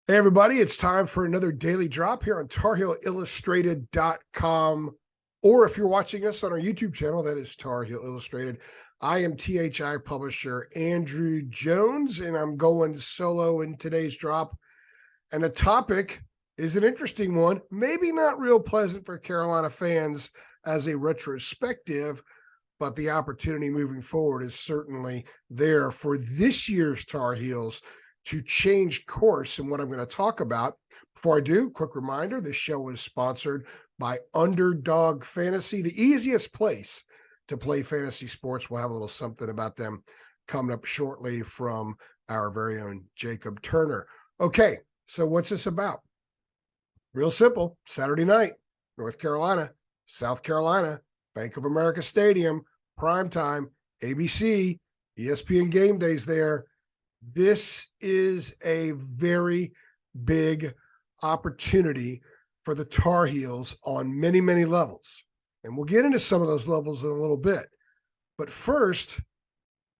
Hey, everybody, it's time for another daily drop here on TarHeelIllustrated.com. Or if you're watching us on our YouTube channel, that is Tar Heel Illustrated. I am THI publisher Andrew Jones, and I'm going solo in today's drop. And the topic is an interesting one, maybe not real pleasant for Carolina fans as a retrospective, but the opportunity moving forward is certainly there for this year's Tar Heels to change course. And what I'm going to talk about, before I do, quick reminder, this show is sponsored by Underdog Fantasy, the easiest place to play fantasy sports. We'll have a little something about them coming up shortly from our very own Jacob Turner. Okay, so what's this about? Real simple. Saturday night, North Carolina, South Carolina, Bank of America Stadium, primetime, ABC, ESPN game days there. This is a very big opportunity for the Tar Heels on many, many levels. And we'll get into some of those levels in a little bit. But first,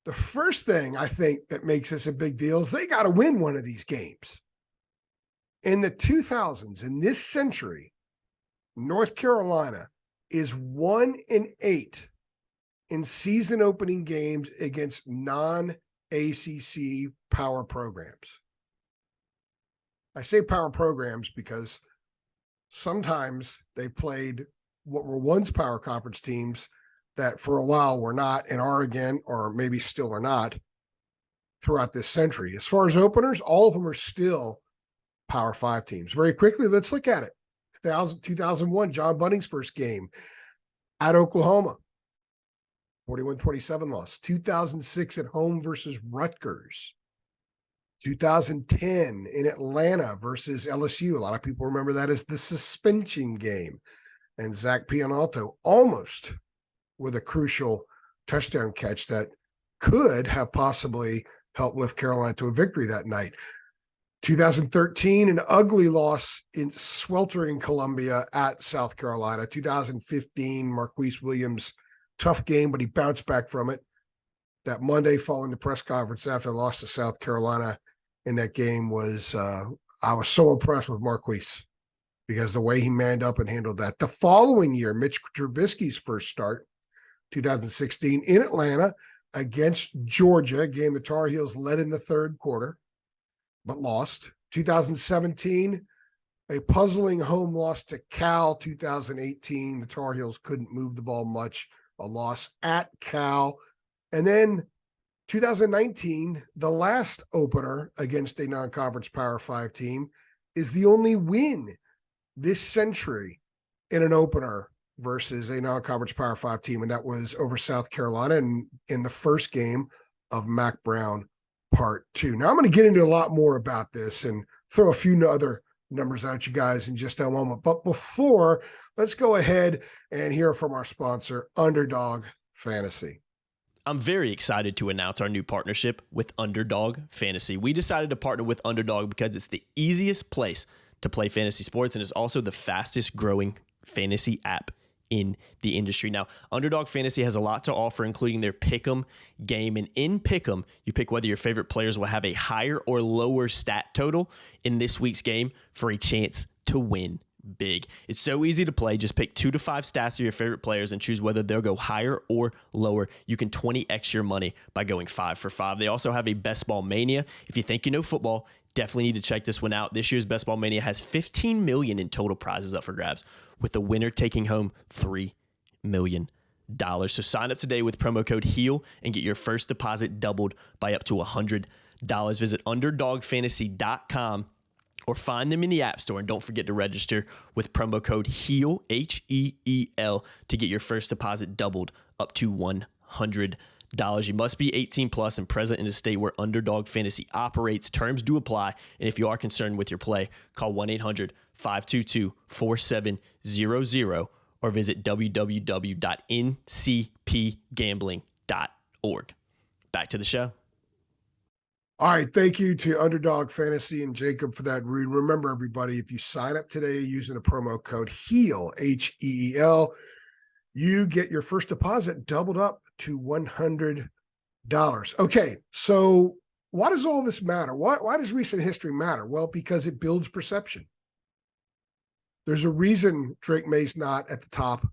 the first thing I think that makes this a big deal is they got to win one of these games. In the 2000s, in this century, North Carolina is 1-8 in season opening games against non-ACC power programs. I say power programs because sometimes they played what were once power conference teams that for a while were not and are again, or maybe still are not throughout this century. As far as openers, all of them are still Power 5 teams. Very quickly, let's look at it. 2001, John Bunning's first game at Oklahoma. 41-27 loss. 2006 at home versus Rutgers. 2010 in Atlanta versus LSU. A lot of people remember that as the suspension game. And Zach Pianalto almost with a crucial touchdown catch that could have possibly helped lift Carolina to a victory that night. 2013, an ugly loss in sweltering Columbia at South Carolina. 2015, Marquise Williams, tough game, but he bounced back from it. That Monday following the press conference after the loss to South Carolina in that game was, I was so impressed with Marquise because the way he manned up and handled that. The following year, Mitch Trubisky's first start, 2016, in Atlanta against Georgia, a game the Tar Heels led in the third quarter, but lost. 2017, a puzzling home loss to Cal. 2018, the Tar Heels couldn't move the ball much, a loss at Cal. And then 2019, the last opener against a non-conference Power 5 team, is the only win this century in an opener versus a non-conference Power 5 team, and that was over South Carolina and in the first game of Mac Brown Part 2. Now I'm going to get into a lot more about this and throw a few other numbers at you guys in just a moment. But before, let's go ahead and hear from our sponsor, Underdog Fantasy. I'm very excited to announce our new partnership with Underdog Fantasy. We decided to partner with Underdog because it's the easiest place to play fantasy sports and is also the fastest growing fantasy app in the industry. Now, Underdog Fantasy has a lot to offer, including their Pick'em game. And in Pick'em, you pick whether your favorite players will have a higher or lower stat total in this week's game for a chance to win big. It's so easy to play. Just pick 2 to 5 stats of your favorite players and choose whether they'll go higher or lower. You can 20x your money by going 5 for 5. They also have a Best Ball Mania. If you think you know football, definitely need to check this one out. This year's Best Ball Mania has $15 million in total prizes up for grabs, with the winner taking home $3 million. So sign up today with promo code HEAL and get your first deposit doubled by up to $100. Visit UnderdogFantasy.com or find them in the App Store. And don't forget to register with promo code HEAL, HEEL, to get your first deposit doubled up to $100. You must be 18 plus and present in a state where Underdog Fantasy operates. Terms do apply. And if you are concerned with your play, call 1-800-522-4700 or visit www.ncpgambling.org. Back to the show. All right, thank you to Underdog Fantasy and Jacob for that read. Remember, everybody, if you sign up today using the promo code HEAL, HEEL, you get your first deposit doubled up to $100. Okay, so why does all this matter? Why does recent history matter? Well, because it builds perception. There's a reason Drake May's not at the top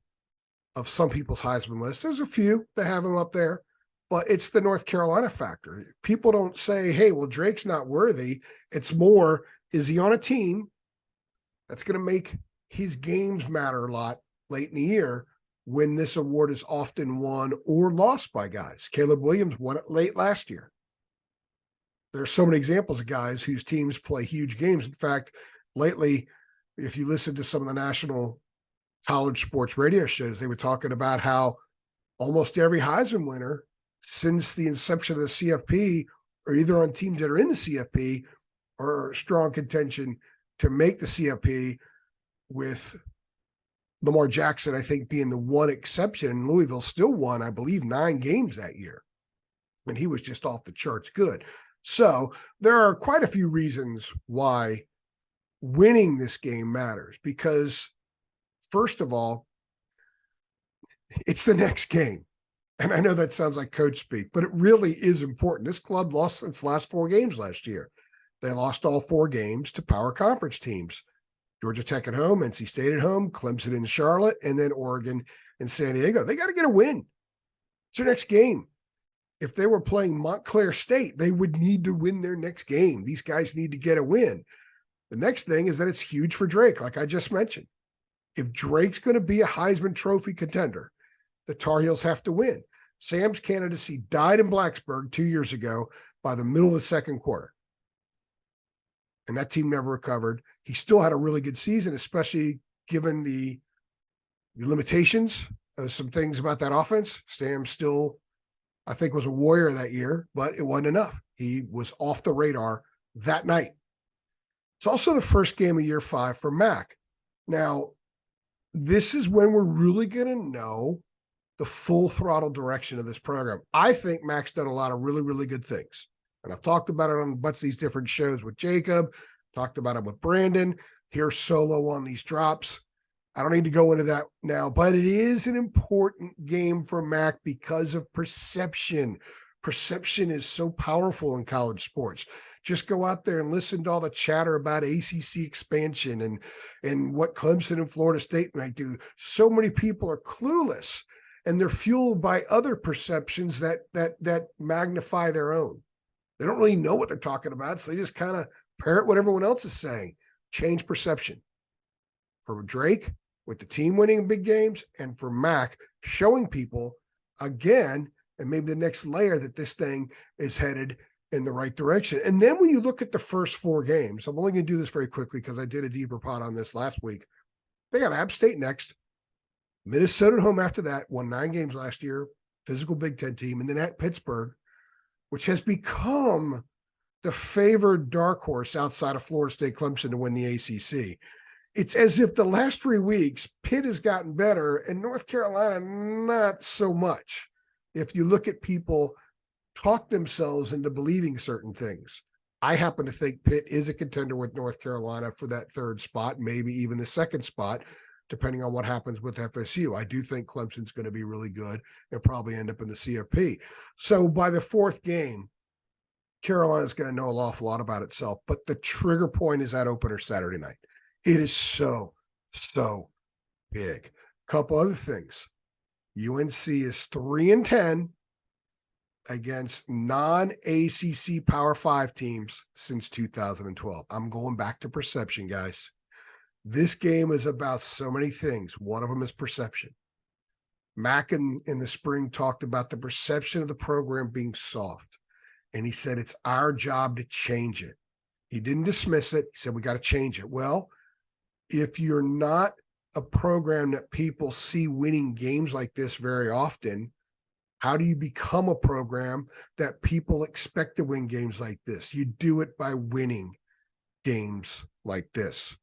of some people's Heisman list. There's a few that have him up there, but it's the North Carolina factor. People don't say, hey, well, Drake's not worthy. It's more, is he on a team that's going to make his games matter a lot late in the year when this award is often won or lost by guys? Caleb Williams won it late last year. There are so many examples of guys whose teams play huge games. In fact, lately, if you listen to some of the national college sports radio shows, they were talking about how almost every Heisman winner since the inception of the CFP are either on teams that are in the CFP or strong contention to make the CFP, with Lamar Jackson, I think, being the one exception. And Louisville still won, I believe, 9 games that year. And he was just off the charts good. So there are quite a few reasons why winning this game matters, because first of all, it's the next game. And I know that sounds like coach speak, but it really is important. This club lost its last 4 games last year. They lost all 4 games to power conference teams. Georgia Tech at home, NC State at home, Clemson in Charlotte, and then Oregon and San Diego. They got to get a win. It's their next game. If they were playing Montclair State, they would need to win their next game. These guys need to get a win. The next thing is that it's huge for Drake, like I just mentioned. If Drake's going to be a Heisman Trophy contender, the Tar Heels have to win. Sam's candidacy died in Blacksburg 2 years ago by the middle of the second quarter. And that team never recovered. He still had a really good season, especially given the limitations of some things about that offense. Sam still, I think, was a warrior that year, but it wasn't enough. He was off the radar that night. It's also the first game of year 5 for Mac. Now, this is when we're really going to know the full throttle direction of this program. I think Mac's done a lot of really, really good things. And I've talked about it on a bunch of these different shows with Jacob, talked about it with Brandon, here solo on these drops. I don't need to go into that now, but it is an important game for Mac because of perception. Perception is so powerful in college sports. Just go out there and listen to all the chatter about ACC expansion and what Clemson and Florida State might do. So many people are clueless, and they're fueled by other perceptions that magnify their own. They don't really know what they're talking about, so they just kind of parrot what everyone else is saying. Change perception. For Drake, with the team winning big games, and for Mac showing people again, and maybe the next layer, that this thing is headed in the right direction. And then when you look at the first 4 games, I'm only going to do this very quickly because I did a deeper pod on this last week. They got App State next, Minnesota at home after that, won 9 games last year, physical Big Ten team, and then at Pittsburgh, which has become the favored dark horse outside of Florida State, Clemson to win the ACC. It's as if the last 3 weeks, Pitt has gotten better and North Carolina, not so much. If you look at people talk themselves into believing certain things. I happen to think Pitt is a contender with North Carolina for that 3rd spot, maybe even the 2nd spot, depending on what happens with FSU. I do think Clemson's going to be really good and probably end up in the CFP. So by the 4th game, Carolina's going to know an awful lot about itself, but the trigger point is that opener Saturday night. It is so big. A couple other things. UNC is 3-10 against non-ACC Power 5 teams since 2012. I'm going back to perception, guys. This game is about so many things. One of them is perception. Mack in the spring talked about the perception of the program being soft. And he said, it's our job to change it. He didn't dismiss it. He said, we got to change it. Well, if you're not a program that people see winning games like this very often, how do you become a program that people expect to win games like this? You do it by winning games like this.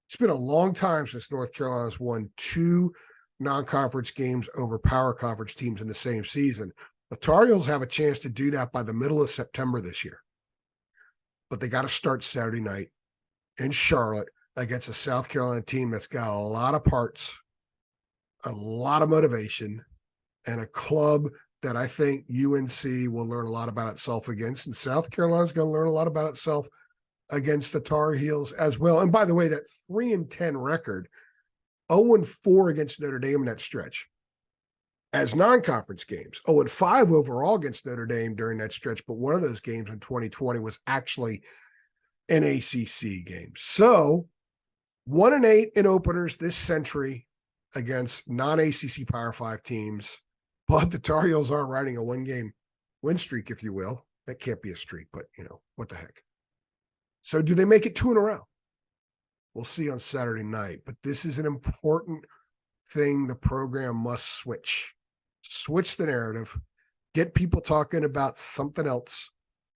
It's been a long time since North Carolina's won 2 non-conference games over power conference teams in the same season. The Tar Heels have a chance to do that by the middle of September this year. But they got to start Saturday night in Charlotte against a South Carolina team that's got a lot of parts, a lot of motivation, and a club that I think UNC will learn a lot about itself against, and South Carolina's going to learn a lot about itself against the Tar Heels as well. And by the way, that 3-10 record, 0-4 against Notre Dame in that stretch as non-conference games, 0-5 overall against Notre Dame during that stretch. But one of those games in 2020 was actually an ACC game. So 1-8 in openers this century against non-ACC Power 5 teams. But the Tar Heels are riding a one-game win streak, if you will. That can't be a streak, but, what the heck. So do they make it 2 in a row? We'll see on Saturday night. But this is an important thing the program must switch. Switch the narrative. Get people talking about something else.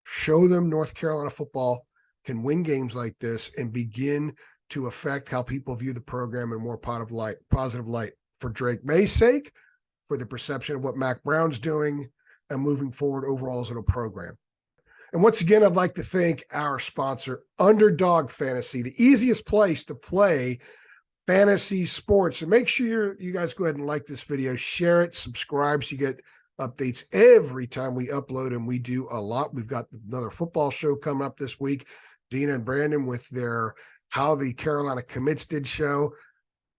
Show them North Carolina football can win games like this and begin to affect how people view the program in a more positive light for Drake May's sake, for the perception of what Mac Brown's doing, and moving forward overall as a program. And once again, I'd like to thank our sponsor, Underdog Fantasy, the easiest place to play fantasy sports. So make sure you guys go ahead and like this video, share it, subscribe so you get updates every time we upload, and we do a lot. We've got another football show coming up this week. Dina and Brandon with their How the Carolina Commits Did show.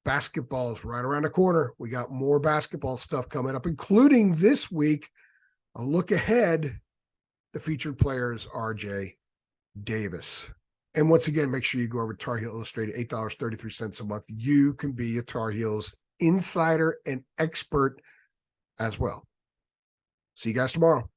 Basketball is right around the corner. We got more basketball stuff coming up, including this week, a look ahead. The featured player is RJ Davis. And once again, make sure you go over to Tar Heel Illustrated, $8.33 a month. You can be a Tar Heels insider and expert as well. See you guys tomorrow.